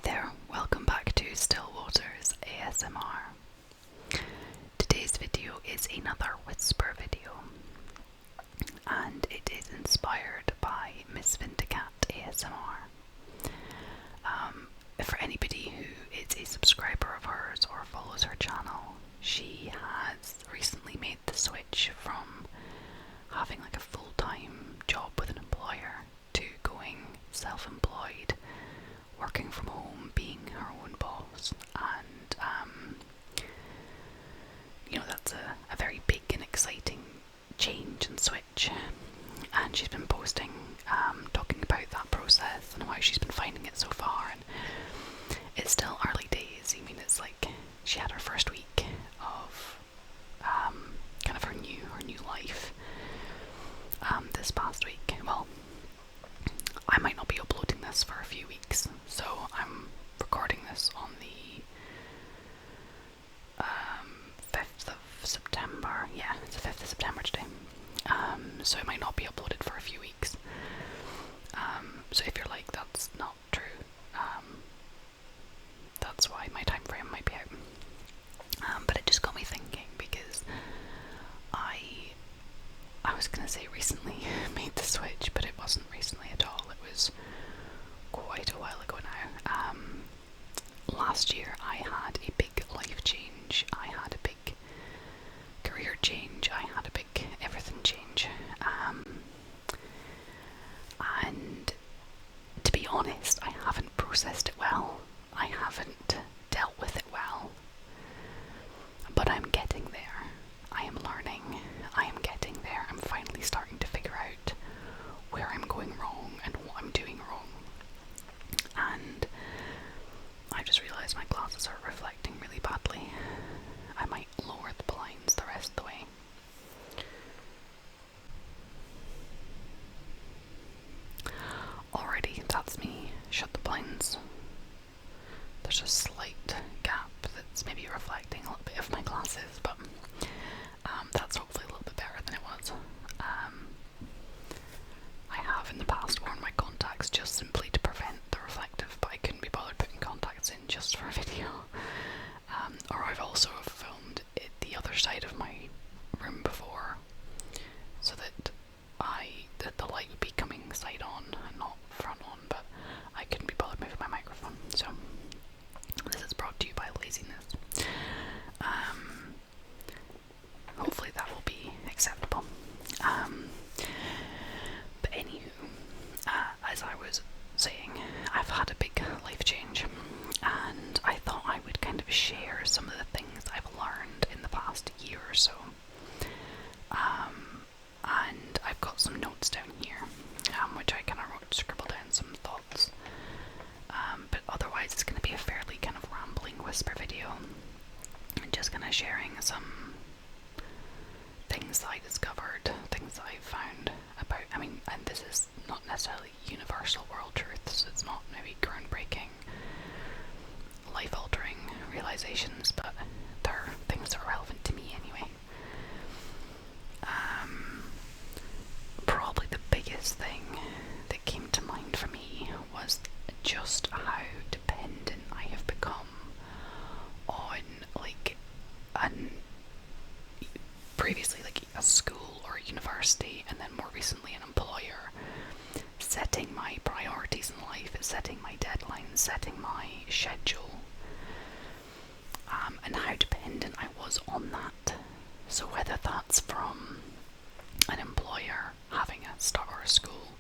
there, welcome back to Stillwater's ASMR. Today's video is another whisper video, and it is inspired by Miss Vindicat ASMR. For anybody who is a subscriber of hers or follows her channel, she has recently made the switch from having like a full-time job with an employer to going self-employed, working from home, being her own boss, and that's a very big and exciting change and switch. And she's been posting, talking about that process and how she's been finding it so far. And it's still early days. I mean, it's like she had her first week of kind of her new life this past week. Well, I might not be uploading this for a few weeks, so I'm recording this on the 5th of September. Yeah, it's the 5th of September today. So it might not be uploaded for a few weeks. So if you're like, that's not true, that's why my time frame might be out. But it just got me thinking, because I was gonna say recently made the switch, but it wasn't recently at all. It was quite a while ago now. Last year I had a big life change. I had a big career change. I had a big everything change. And to be honest, I haven't processed it well. I haven't dealt with it well. But I'm getting there. I am learning. I am getting there. I'm finally starting to figure out where I'm going wrong and what I'm doing wrong. And I just realised my glasses are reflecting really badly. I might lower the blinds the rest of the way. Already, that's me. Shut the blinds. There's a slight gap that's maybe reflecting a little bit of my glasses, but that's hopefully a little bit better than it was. I have in the past worn my contacts just simply to prevent the reflective, but I couldn't be bothered putting contacts in just for a video. Or I've also filmed it the other side of my room before, so that the light would be coming side on and not front on, but I couldn't be bothered moving my microphone. So this is brought to you by laziness. Hopefully that will be acceptable. But anywho, as I was saying, I've had a big life change, and I thought I would kind of share some of the things I've learned in the past year or so. And I've got some notes down here, which I kind of scribbled down some thoughts. But otherwise it's going to be a fairly kind of rambling whisper video, and just kind of sharing some things that I discovered, things that I found about, and this is not necessarily universal world truths, it's not maybe groundbreaking, life-altering realizations, but they're things that are relevant to me anyway. Probably the biggest thing that came to mind for me was just how dependent I have become on previously a school or a university, and then more recently an employer, setting my priorities in life, setting my deadlines, setting my schedule, and how dependent I was on that. So whether that's from an employer having a start, or a school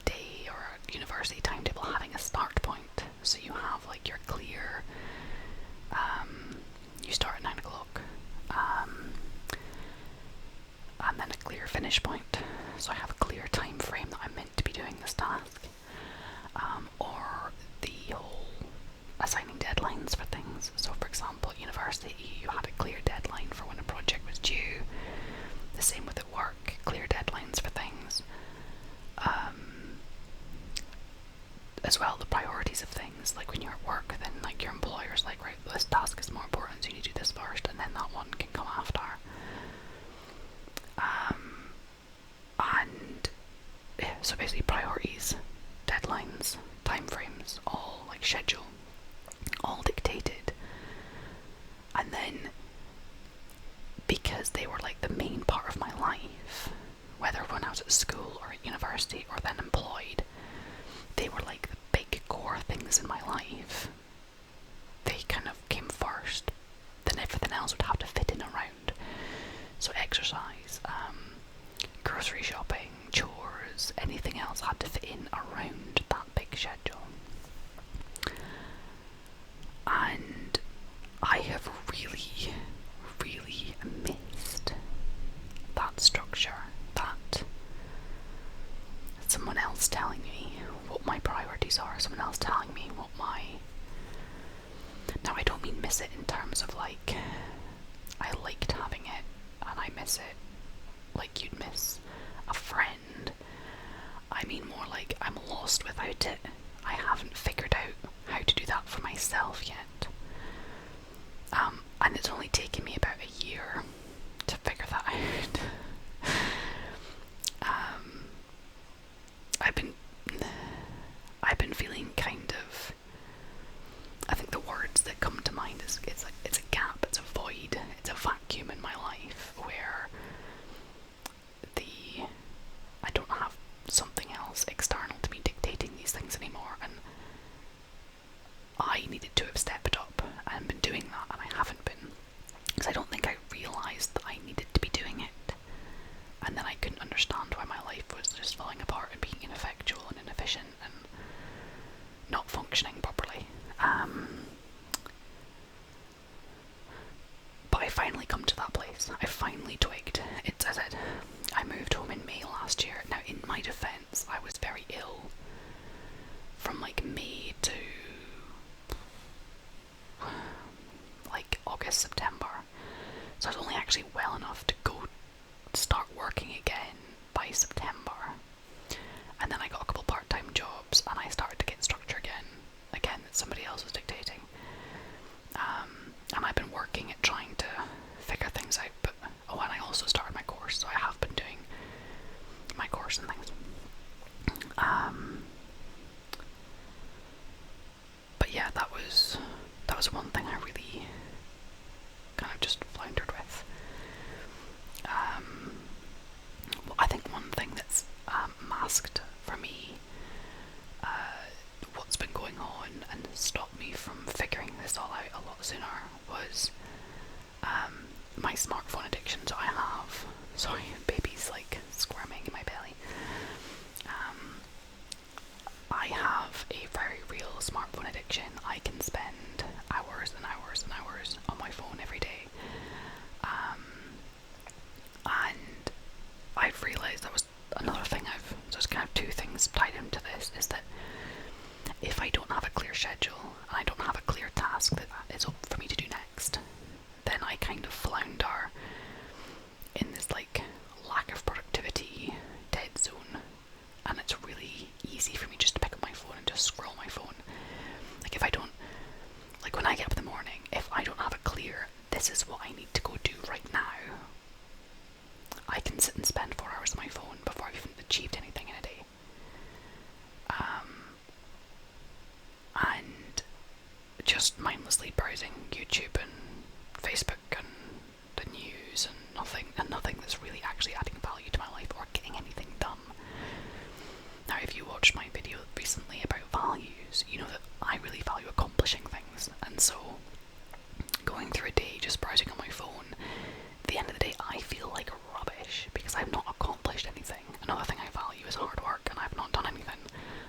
day, or a university timetable having a start point, so you have your clear, you start at 9 o'clock, and then a clear finish point, so I have a clear time frame that I'm meant to be doing this task, or the whole assigning deadlines for things. So for example, at university you had a clear deadline for when a project was due. The same with at work, clear deadlines for things. As well, the priorities of things, like when you're at work, then your employer's like, right, this task is more important, so you need to do this first, and then that one can come after. And yeah, so basically priorities, deadlines, time frames, all schedule in around that big schedule. And I have really, really missed that structure, that someone else telling me what my priorities are, someone else telling me what my... Now, I don't mean miss it in terms of like, I liked having it and I miss it like you'd miss a friend. I mean more like I'm lost without it. I haven't figured out how to do that for myself yet. And it's only taken me about a year to figure that out. I've been feeling kind of, I think the words that come to mind is it's a gap, it's a void, it's a vacuum in my life where I don't have something else external to me dictating these things anymore, and I needed to have stepped up and been doing that, and I haven't been, because I don't think I realised that I needed to be doing it, and then I couldn't understand why my life was just falling apart and being ineffectual and inefficient and not functioning properly. But I finally come to that place. I finally twigged. It's, as I said, I moved home in May last year. Now, in my defence, I was very ill from like May to like August, September. So I was only actually well enough to go start working again by September. And then I got a couple part-time jobs and I started to get structure again that somebody else was dictating. And I've been working at trying to figure things out, but and I also started my course, so I have been doing my course and things. But yeah, that was one thing I really kind of just floundered with. Well, I think one thing that's masked for me what's been going on and stopped me from figuring this all out a lot sooner was my smartphone addiction. So I have, sorry, baby's like squirming in my belly. I have a very real smartphone addiction. I can spend hours and hours and hours on my phone every day. And I've realised that was another thing so there's kind of two things tied into this, is that if I don't have a clear schedule and I don't have a clear task that is up for me to do next, then I kind of flounder in this like lack of productivity dead zone, and it's really easy for me just to pick up my phone and just scroll my phone. Like if I don't, like when I get up in the morning, if I don't have a clear, this is what I need to go do right now, I can sit and spend 4 hours on my phone before I've even achieved anything in a day. And just mindlessly browsing YouTube and Facebook and the news and nothing that's really actually adding value to my life or getting anything done. Now, if you watched my video recently about values, you know that I really value accomplishing things, and so going through a day just browsing on my phone, at the end of the day I feel like rubbish because I've not accomplished anything. Another thing I value is hard work, and I've not done anything.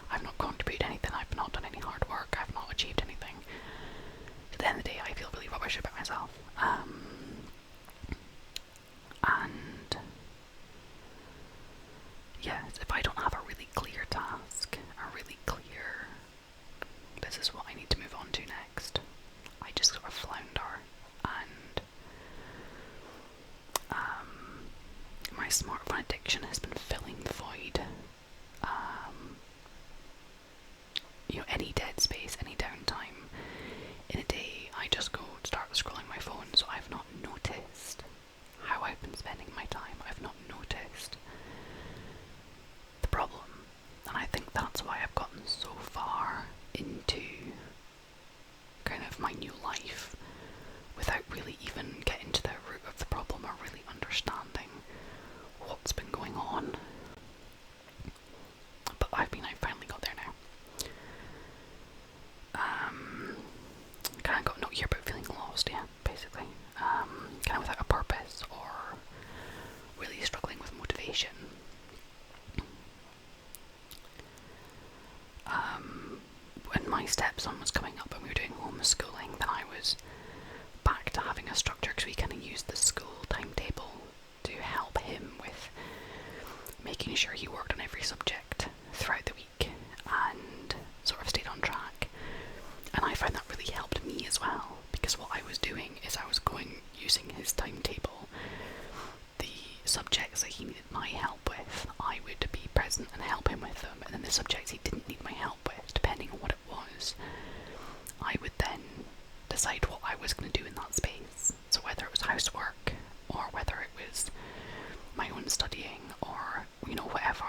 I've not contributed anything, I've not done any hard work, I've not achieved anything. At the end of the day I feel really rubbish about myself. And yeah, if I don't have a really clear task, a really clear, this is what I need to move on to next, I just sort of flounder, and my smartphone addiction has been filling the void. You know, any dead space, any downtime in a day, I just go start scrolling my phone, so I've not noticed how I've been spending my time. I've not noticed the problem, and I think that's why I've gotten so far into kind of my new life without really even getting to the root of the problem or really understanding what's been going on. But I finally got there now. Kind of got a note here about feeling lost, yeah, basically. Kind of without a purpose or really struggling with motivation. stepson was coming up and we were doing homeschooling, then I was back to having a structure, because we kind of used the school timetable to help him with making sure he worked on every subject throughout the week and sort of stayed on track. And I found that really helped me as well, because what I was doing is I was going using his timetable. The subjects that he needed my help with, I would be present and help him with them, and then the subjects he didn't need my help with, depending on what it was, I would then decide what I was going to do in that space. So whether it was housework, or whether it was my own studying, or, you know, whatever.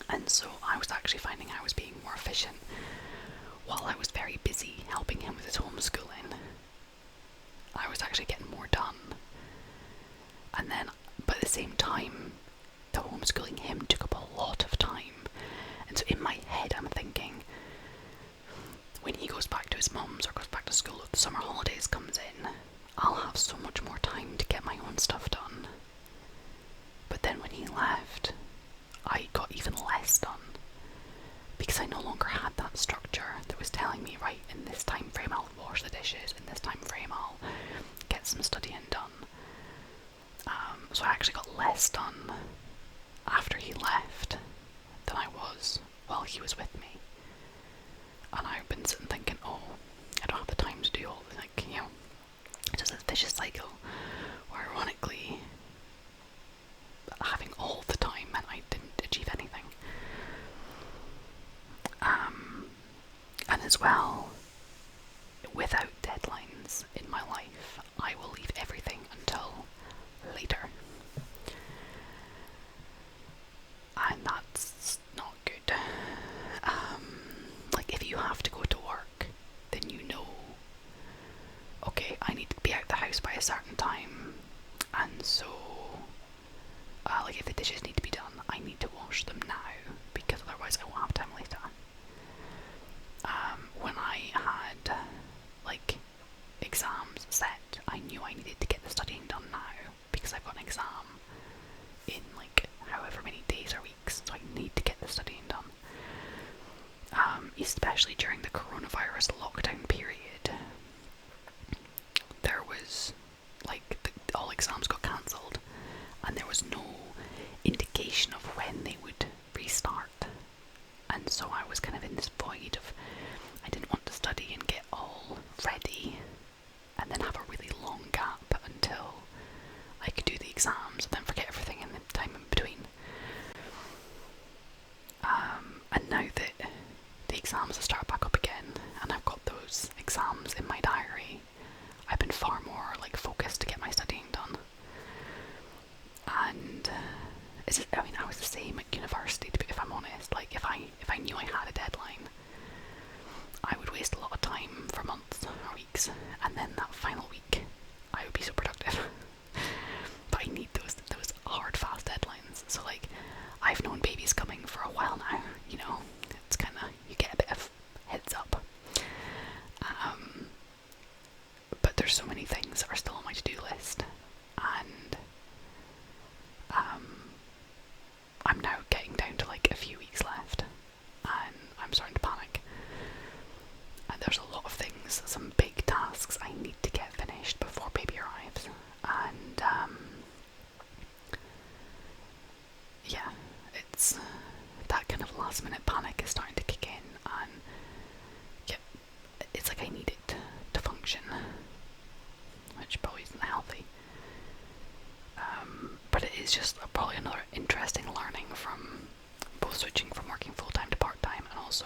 And so I was actually finding I was being more efficient while I was very busy helping him with his homeschooling. I was actually getting more done. And then, but at the same time, the homeschooling him took up a lot of time. And so in my head I'm thinking, when he goes back to his mum's or goes back to school, if the summer holidays comes in, I'll have so much more time to get my own stuff done. But then when he left, I got even less done, because I no longer had that structure that was telling me, right, in this time frame I'll wash the dishes, in this time frame I'll get some studying done. So I actually got less done after he left than I was while he was with me. And I've been sitting thinking, oh, I don't have the time to do all this, like, you know, it's just a vicious cycle where, ironically, having all the time meant I didn't achieve anything. And as well, without deadlines in my life, I will leave everything until later. And that's not good. Like, if you have to go to work, then you know, okay, I need to be out the house by a certain time, and so, like, if the dishes need to be done, I need to wash them now, because otherwise I won't have time later. When I had, like, exams set, I knew I needed to get the studying done now, because I've got an exam in, like, however many days or weeks, so I need to get the studying done. Especially during the coronavirus lockdown period, there was, like, all exams got cancelled, and there was no indication of when they would restart. And so I was kind of in this void of, I didn't want to study and get all ready and then have a really long gap until I could do the exams and then forget everything in the time in between. And now that the exams have started back up again and I've got those exams in my diary, I've been far more, like, focused to get my studying done. And I was the same at university, if I'm honest. Like, if I knew I had a deadline, I would waste a lot of time for months or weeks, and then that final week I would be so productive. But I need those hard, fast deadlines. So, like, I've known babies coming for a while now, you know, it's kind of, you get a bit of heads up. But there's so many things that are still on my to-do list, and I'm now getting down to, like, a few weeks left, and I'm starting to panic. And there's a lot of things, some big tasks I need to get finished before baby arrives, and yeah, it's that kind of last minute panic is starting to kick in, and yeah, it's like I need it to function, which probably isn't healthy. But it is just probably another interesting learning from both switching from working full-time to part-time and also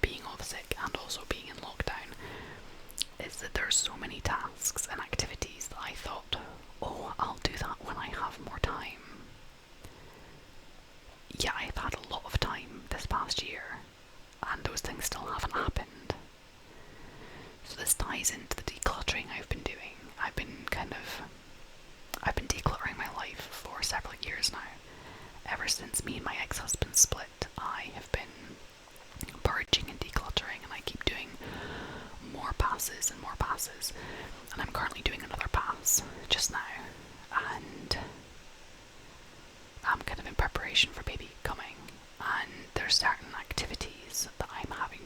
being off sick and also being in lockdown, is that there's so many tasks and activities that I thought, oh, I'll do that when I have more time. Yeah, I've had a lot of time this past year, and those things still haven't happened. So this ties into the decluttering I've been doing. I've been decluttering my life for several years now. Ever since me and my ex-husband split, I have been purging and decluttering, and I keep doing more passes and more passes. And I'm currently doing another pass just now, and I'm kind of in preparation for baby coming, and there's certain activities that I'm having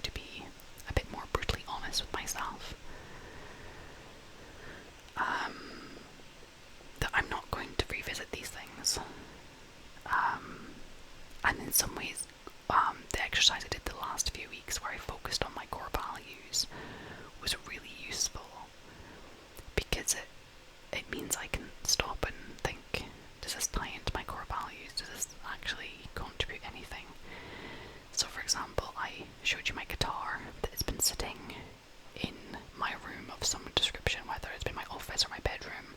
some ways, the exercise I did the last few weeks where I focused on my core values was really useful, because it means I can stop and think, does this tie into my core values? Does this actually contribute anything? So for example, I showed you my guitar that has been sitting in my room of some description, whether it's been my office or my bedroom,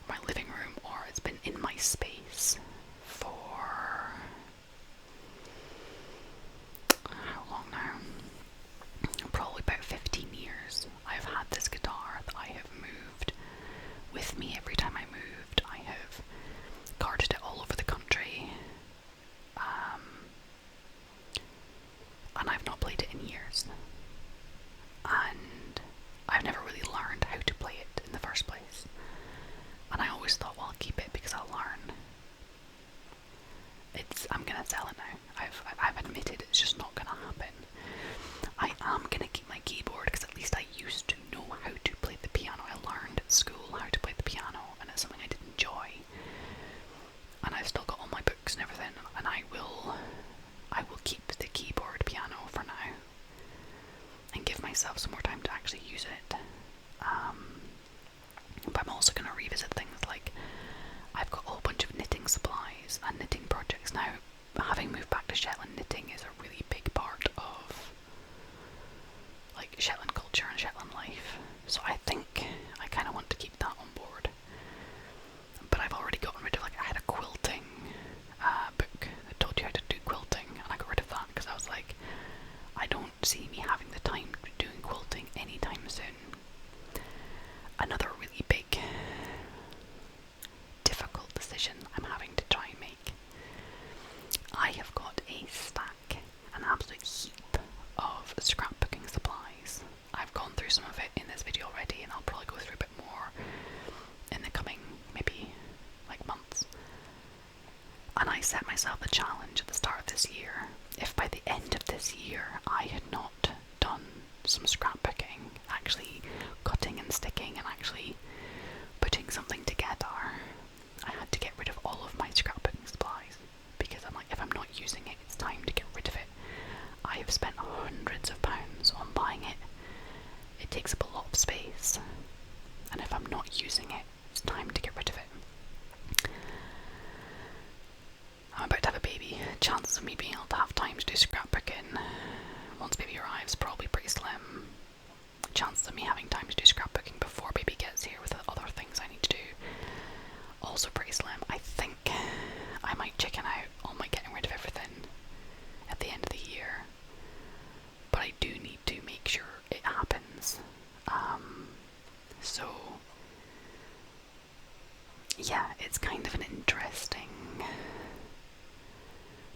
my living room, or it's been in my space for how long now? Probably about 15 years. I've had this guitar that I have moved with me every time I moved. I have carted it all over the country, and I've not played it in years. And I've never really learned how to play it in the first place. And I always thought, well, I'll keep it because I'll learn. I'm gonna sell it now. I've admitted it's just not gonna happen. I am gonna keep my keyboard because at least I used to know how to play the piano. I learned at school how to play the piano, and it's something I did enjoy. And I've still got all my books and everything, and I will keep the keyboard piano for now and give myself some more time to actually use it. But I'm also going to revisit things like, I've got a whole bunch of knitting supplies and knitting projects now. Having moved back to Shetland, knitting is a really big part of like Shetland culture and Shetland life, so I think I kind of want to keep that on board. But I've already gotten rid of, like, I had a quilting book that told you how to do quilting, and I got rid of that because I was like, I don't see me having the time to be doing quilting anytime soon. Another really big, difficult decision I'm having to try and make. I have got a stack, an absolute heap of scrapbooking supplies. I've gone through some of it in this video already, and I'll probably go through a bit more in the coming, maybe, like, months. And I set myself the challenge at the start of this year, if by the end of this year I had not done some scrapbooking, actually cutting and sticking and actually putting something together, I had to get rid of all of my scrapbooking supplies, because I'm like, if I'm not using it, it's time to get rid of it. I have spent hundreds of pounds on buying it. It takes up a lot of space, and if I'm not using it, it's time to get rid of it. I'm about to have a baby. Chances of me being able to have time to do scrapbooking once baby arrives probably pretty slim. Chances of me having time to do scrapbooking before baby gets here with the other things I need to do also pretty slim. I think I might chicken out on my getting rid of everything at the end of the year, but I do need to make sure it happens. So yeah, it's kind of an interesting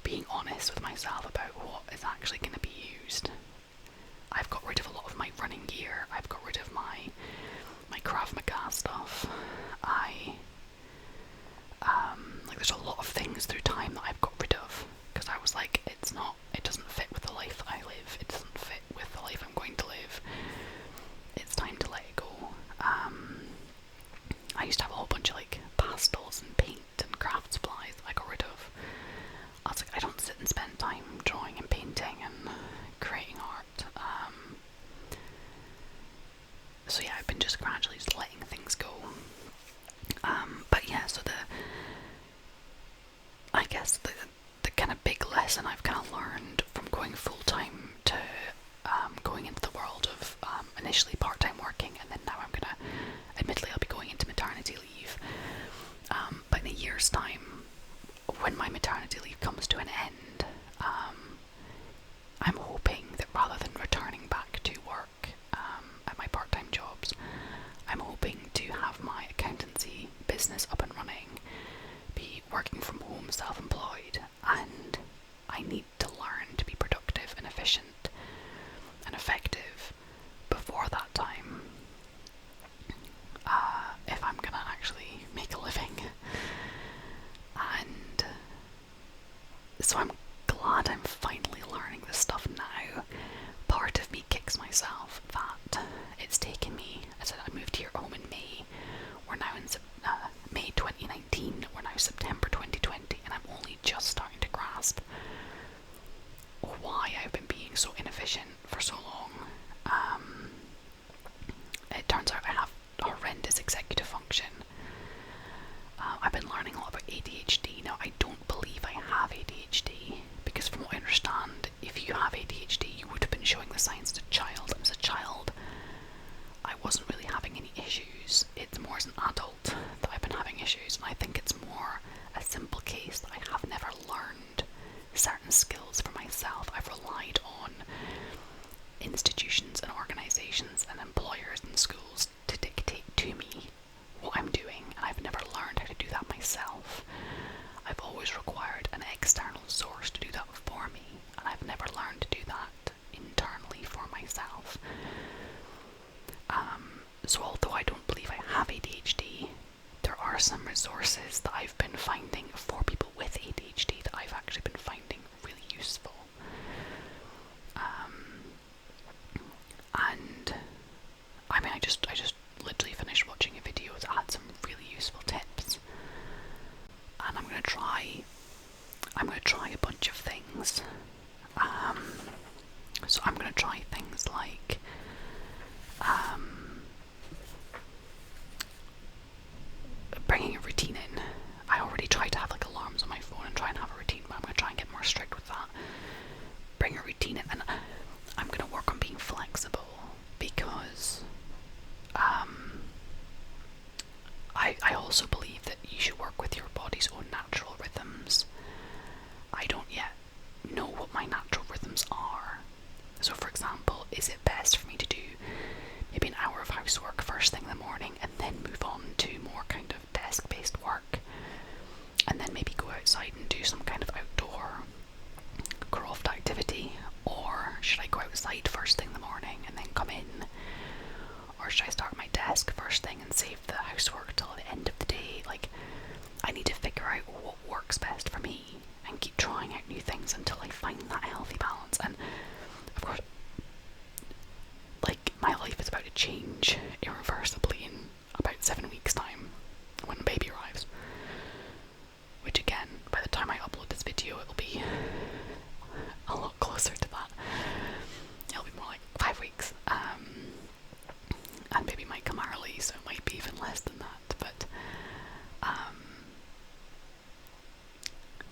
being honest with myself about what is actually going to be used. I've got rid of a lot of my running gear. I've got rid of my Krav Maga stuff. Like, there's a lot of things through time that I've got rid of because I was like, it doesn't fit with the life that I live. It doesn't fit with the life I'm going to live. It's time to let it go. I used to have a whole bunch of like pastels and paint and craft supplies that I got rid of. I was like, I don't sit and spend time drawing and painting and creating art. So yeah, I've been just gradually just letting things go. But yeah, so I guess the kind of big lesson I've kind of learned from going full-time to going into the world of initially part-time working, and then now I'm gonna, admittedly I'll be going into maternity leave, but in a year's time, when my maternity leave comes to an end, I'm hoping that rather than returning back to work at my part-time jobs, I'm hoping to have my accountancy business up and running, be working from home, self-employed, and I need to learn to be productive and efficient and effective before that time, if I'm gonna actually make a living. And so I'm glad I'm finally learning this stuff now. Part of me kicks myself that it's taken me, I said I moved here home in May, we're now in May 2019, we're now September 2020, and I'm only just starting to grasp so inefficient for so long. It turns out I have horrendous executive function. I've been learning a lot about ADHD. Now, I don't believe I have ADHD, because from what I understand, if you have ADHD, you would have been showing the signs as a child. As a child, I wasn't really having any issues. It's more as an adult that I've been having issues, and I think it's more a simple case that I have never learned certain skills for myself. I've relied on institutions and organisations and employers and schools to dictate to me what I'm doing, and I've never learned how to do that myself. I've always required an external source to do that for me, and I've never learned to do that internally for myself. So although I don't believe I have ADHD, there are some resources that I've been finding for people with ADHD that I've actually been finding really useful. And I mean, I just literally finished watching a video that had some really useful tips, and I'm gonna try a bunch of things. So I'm gonna try things like bringing a routine in. I already tried to have like alarms on my phone and try and have a routine, but I'm gonna try and get more strict with that. Bring a routine in, and I'm gonna work on being flexible, because I also believe that you should work with your body's own natural rhythms. I don't yet know what my natural rhythms are. So for example, is it best for me to do maybe an hour of housework first thing in the morning and then move on to more kind of desk-based work, and then maybe go outside and do some kind of outdoor craft activity? Or should I go outside first thing in the morning and then come in? Or should I start at my desk first thing and save the housework till the end of the day? Like, I need to figure out what works best for me and keep trying out new things until I find that healthy balance. And of course, like, my life is about to change irreversibly in about 7 weeks' time when the baby arrives. Which again, by the time I upload this video, it'll be a lot closer to that. It'll be more like 5 weeks. And baby might come early, so it might be even less than that. But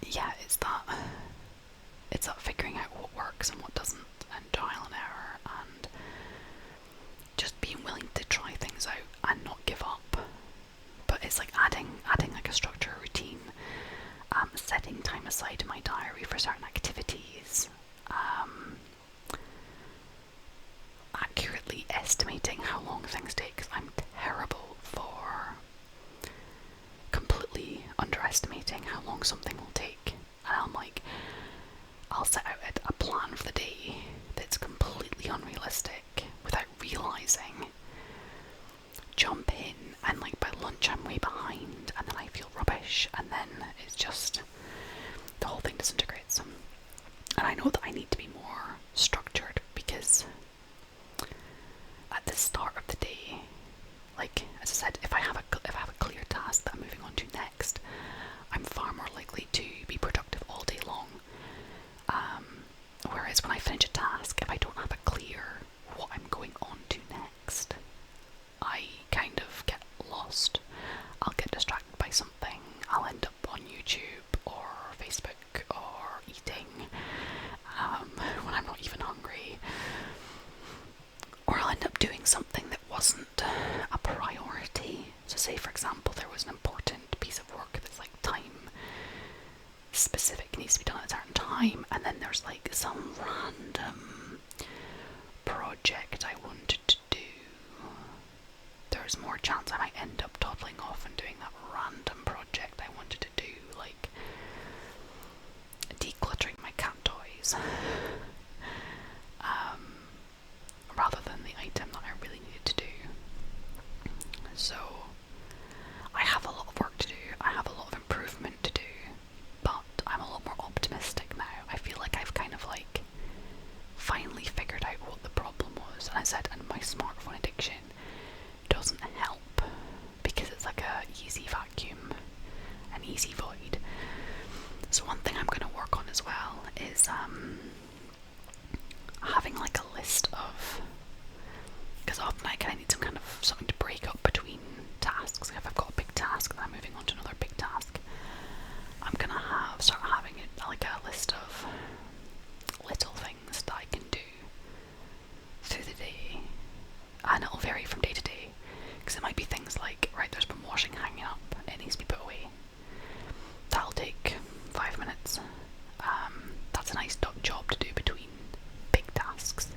yeah, it's that figuring out what works and what doesn't, and trial and error, and just being willing to try things out and not give up. But it's like adding like a structure, a routine, setting time aside in my diary for certain activities, accurately estimating how long things take, because I'm terrible for completely underestimating how long something will take. And I'm like, I'll set out a plan for the day that's completely unrealistic without realising, jump in, and like by lunch I'm way behind, and then I feel rubbish, and then it's just, the whole thing disintegrates. And I know that I need to be more structured, because at the start of the day, like as I said, if I have a clear task that I'm moving on to next, I'm far more likely to be productive all day long. Whereas when I finish a task, if I don't have a clear what I'm going on to next, I kind of get lost. I'll get distracted by something. I'll end up on YouTube or Facebook or eating when I'm not even hungry. Or I'll end up doing something that wasn't a priority. So say for example there was an important piece of work that's like time specific, needs to be done at a certain time, and then there's like some random project I wanted to do. There's more chance I might end up toddling off and doing that random project I wanted to do, like decluttering my cat toys, rather than the item that I really needed to do. So I have a lot of work to do, I have a lot of improvement to do, but I'm a lot more optimistic now. I feel like I've kind of like finally figured out what the problem was. And I said, and my smartphone addiction doesn't help, because it's like a easy vacuum, an easy void. So one thing I'm going to work on as well is like a list of, because often I kind of need some kind of something to break up between tasks. If I've got a big task and I'm moving on to another big task, I'm gonna start having it like a list of little things that I can do through the day, and it'll vary from day to day, because it might be things like, right, there's been washing hanging up, it needs to be put away. That'll take 5 minutes. That's a nice job to do between big tasks.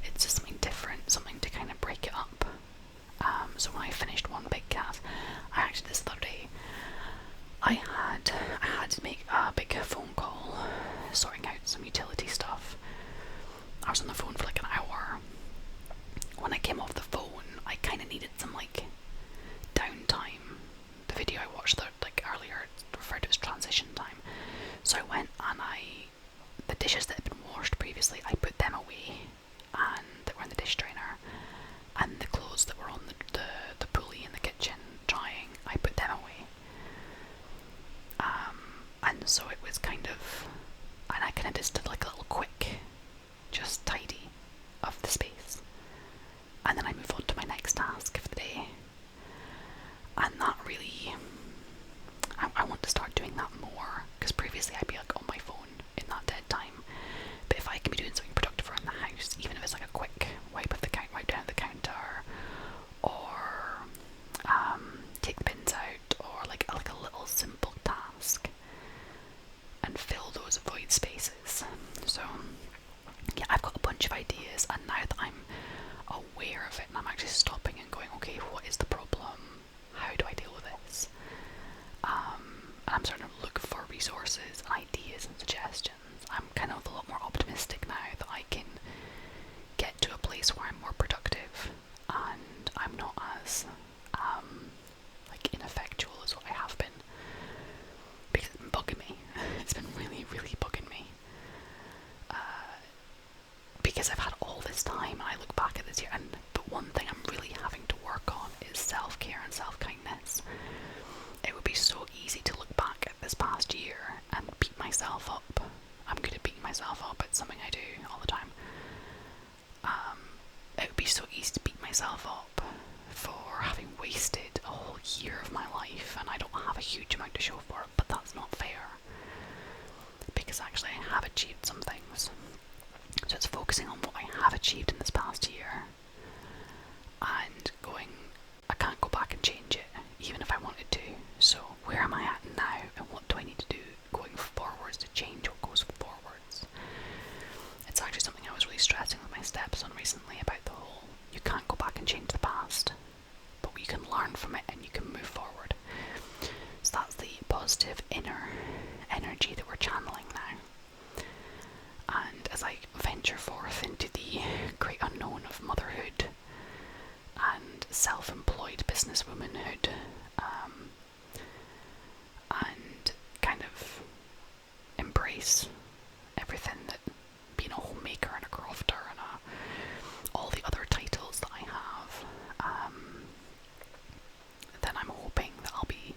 It's just something different, something to kind of break it up. So when I finished one big task, I actually, this other day, I had to make a big phone call, sorting out some utility stuff. I was on the phone for like an hour. When I came off the phone, I kind of needed some like downtime. The video I watched earlier referred to as transition time. So I went and the dishes that had been washed previously, I put them away, and that were in the dish drainer, and the clothes that were on the pulley in the kitchen drying, I put them away. And so it was kind of, and I kind of just did like a little quick, just tidy of the space, and then I move on to my next task of the day. And that really, I want to start doing that more, because previously I'd be like on my phone in that dead time. But if I can be doing something productive around the house, even if it's like a quick wipe down the counter, or take the bins out, or like a little simple task, and fill those void spaces. So yeah, I've got a bunch of ideas, and now that I'm aware of it and I'm actually stopping and going, okay, what is the problem? How do I deal with this? And I'm starting to look for resources and ideas and suggestions. I'm kind of a lot more optimistic now that I can get to a place where I'm more productive and I'm not as like ineffectual as what I have been, because it's been bugging me. It's been really, really bugging me. Because I've had all this time, and I look back at this year, but one thing I'm really having to work on is self-care and self-kindness. It would be so easy to look back at this past year and beat myself up. I'm good at beating myself up. It's something I do all the time. It would be so easy to beat myself up for having wasted a whole year of my life, and I don't have a huge amount to show for it, but that's not fair, because actually I have achieved some things. So it's focusing on what I have achieved in this past year, and going, I can't go back and change it, even if I wanted to. So where am I at now, and what do I need to do going forwards to change what goes forwards? It's actually something I was really stressing with my stepson recently about the whole, you can't go back and change the past, but you can learn from it and you can move forward. So that's the positive inner energy that we're channeling now. And as I venture forth into the great unknown of motherhood and self-employed businesswomanhood, and kind of embrace everything that being a homemaker and a crofter and all the other titles that I have, then I'm hoping that I'll be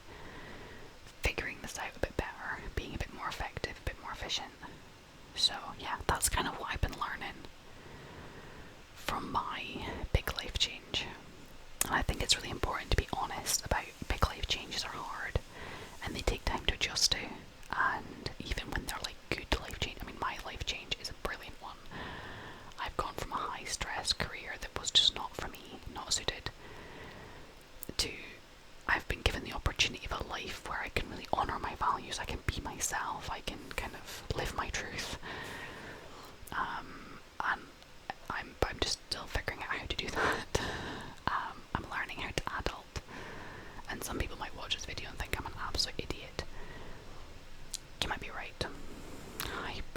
figuring this out a bit better, being a bit more effective, a bit more efficient. So yeah, that's kind of what I've been learning from my big life change. And I think it's really important to be honest about big life changes are hard, and they take time to adjust to. And even when they're like good life change, I mean, my life change is a brilliant one. I've gone from a high stress career that was just not for me, not suited, to I've been given the opportunity of a life where I can really honour my values, I can be myself, I can kind of live my truth. And I'm just still figuring out how to do that. I'm learning how to adult, and some people might watch this video and think I'm an absolute idiot. You might be right.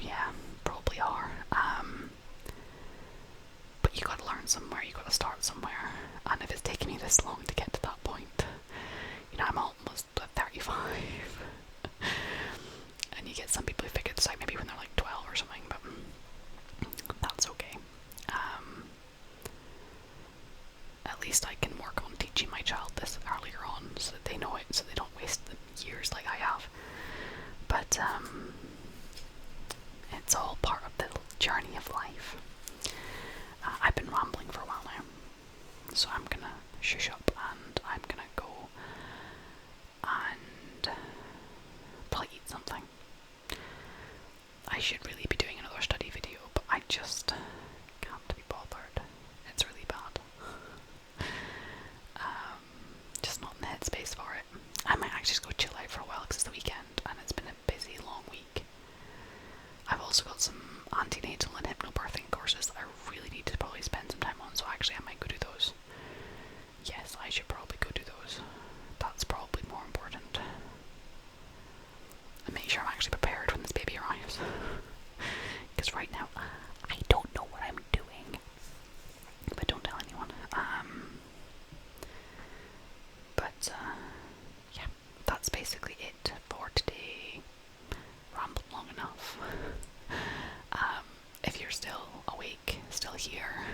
Yeah, probably are. But you gotta learn somewhere, you gotta start somewhere, and if it's taken me this long to get to that point, you know, I'm almost 35, and you get some people who figure this out maybe when they're like 12 or something, but that's okay. At least I can work on teaching my child this earlier on, so that they know it, so they don't waste the years like I have. But it's all part of the journey of life. been rambling for a while now, so I'm gonna shush up and I'm gonna go and probably eat something. I should really be doing another study video, but I just can't be bothered. It's really bad. Just not in the headspace for it. I might actually just go chill out for a while because it's the weekend and it's been a busy, long week. I've also got some antenatal and hypnobirthing courses that I really need to probably spend some time on, so actually I might go do those. Yes, I should probably go do those. That's probably more important. And make sure I'm actually prepared when this baby arrives. Because right now, I don't know what I'm doing. But don't tell anyone. Yeah, that's basically it for today. Rambled long enough. If you're still awake, still here,